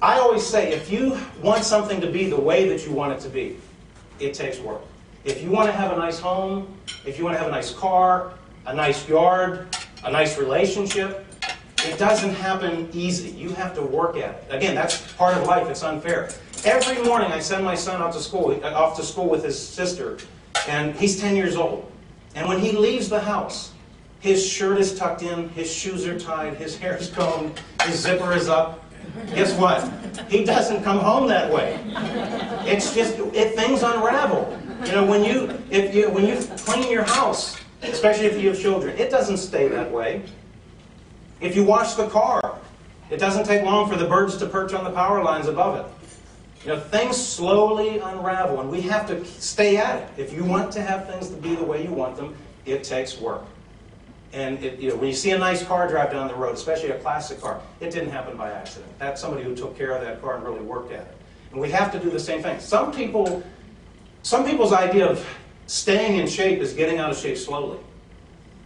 I always say, if you want something to be the way that you want it to be, it takes work. If you want to have a nice home, if you want to have a nice car, a nice yard, a nice relationship, it doesn't happen easy. You have to work at it. Again, that's part of life. It's unfair. Every morning I send my son off to school with his sister, and he's 10 years old. And when he leaves the house, his shirt is tucked in, his shoes are tied, his hair is combed, his zipper is up. Guess what? He doesn't come home that way. It's just, things unravel. You know, when you clean your house, especially if you have children, it doesn't stay that way. If you wash the car, it doesn't take long for the birds to perch on the power lines above it. You know, things slowly unravel, and we have to stay at it. If you want to have things to be the way you want them, it takes work. And when you see a nice car drive down the road, especially a classic car, it didn't happen by accident. That's somebody who took care of that car and really worked at it. And we have to do the same thing. Some people's idea of staying in shape is getting out of shape slowly.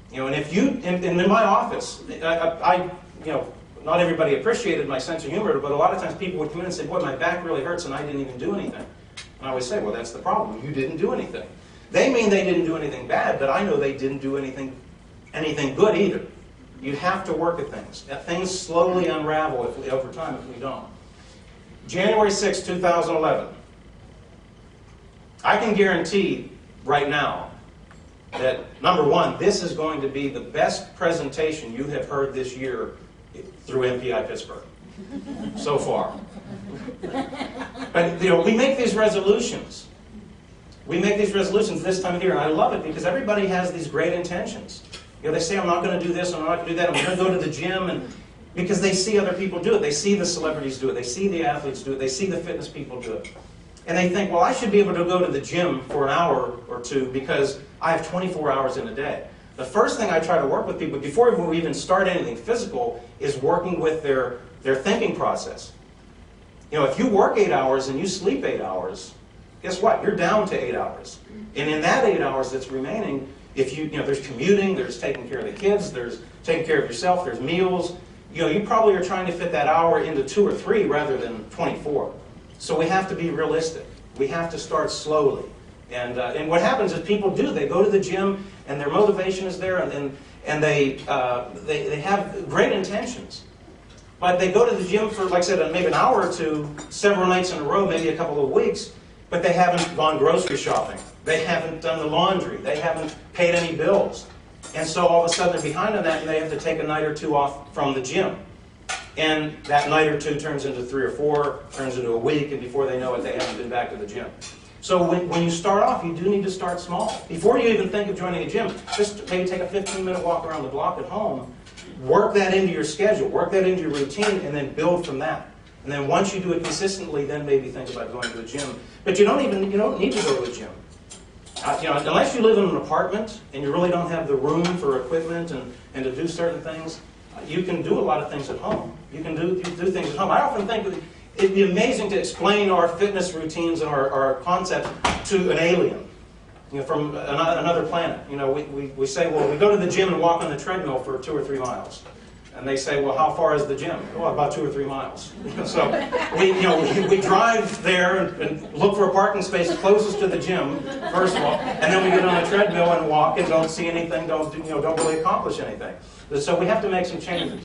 You know, and if you, and in my office, not everybody appreciated my sense of humor, but a lot of times people would come in and say, boy, my back really hurts and I didn't even do anything. And I always say, well, that's the problem. You didn't do anything. They mean they didn't do anything bad, but I know they didn't do anything good either. You have to work at things. Things slowly unravel over time if we don't. January 6, 2011. I can guarantee right now that, number one, this is going to be the best presentation you have heard this year through MPI Pittsburgh so far. But we make these resolutions. We make these resolutions this time of year, and I love it because everybody has these great intentions. They say, I'm not going to do this, I'm not going to do that, I'm going to go to the gym, and because they see other people do it. They see the celebrities do it. They see the athletes do it. They see the fitness people do it. And they think, well, I should be able to go to the gym for an hour or two because I have 24 hours in a day. The first thing I try to work with people, before we even start anything physical, is working with their thinking process. If you work 8 hours and you sleep 8 hours, guess what? You're down to 8 hours. And in that 8 hours that's remaining, there's commuting, there's taking care of the kids, there's taking care of yourself, there's meals. You probably are trying to fit that hour into 2 or 3 rather than 24. So we have to be realistic. We have to start slowly. And what happens is people do. They go to the gym and their motivation is there and they have great intentions. But they go to the gym for, like I said, maybe an hour or two, several nights in a row, maybe a couple of weeks, but they haven't gone grocery shopping. They haven't done the laundry. They haven't paid any bills. And so all of a sudden they're behind on that and they have to take a night or two off from the gym. And that night or two turns into 3 or 4, turns into a week, and before they know it, they haven't been back to the gym. So when you start off, you do need to start small. Before you even think of joining a gym, just maybe take a 15-minute walk around the block at home, work that into your schedule, work that into your routine, and then build from that. And then once you do it consistently, then maybe think about going to a gym. But you don't need to go to a gym. Unless you live in an apartment and you really don't have the room for equipment and to do certain things, you can do a lot of things at home. You can do things at home. I often think it'd be amazing to explain our fitness routines and our concepts to an alien, from another planet. We say, well, we go to the gym and walk on the treadmill for 2 or 3 miles. And they say, well, how far is the gym? Well, about 2 or 3 miles. So we drive there and look for a parking space closest to the gym, first of all, and then we get on a treadmill and walk and don't see anything, don't really accomplish anything. So we have to make some changes.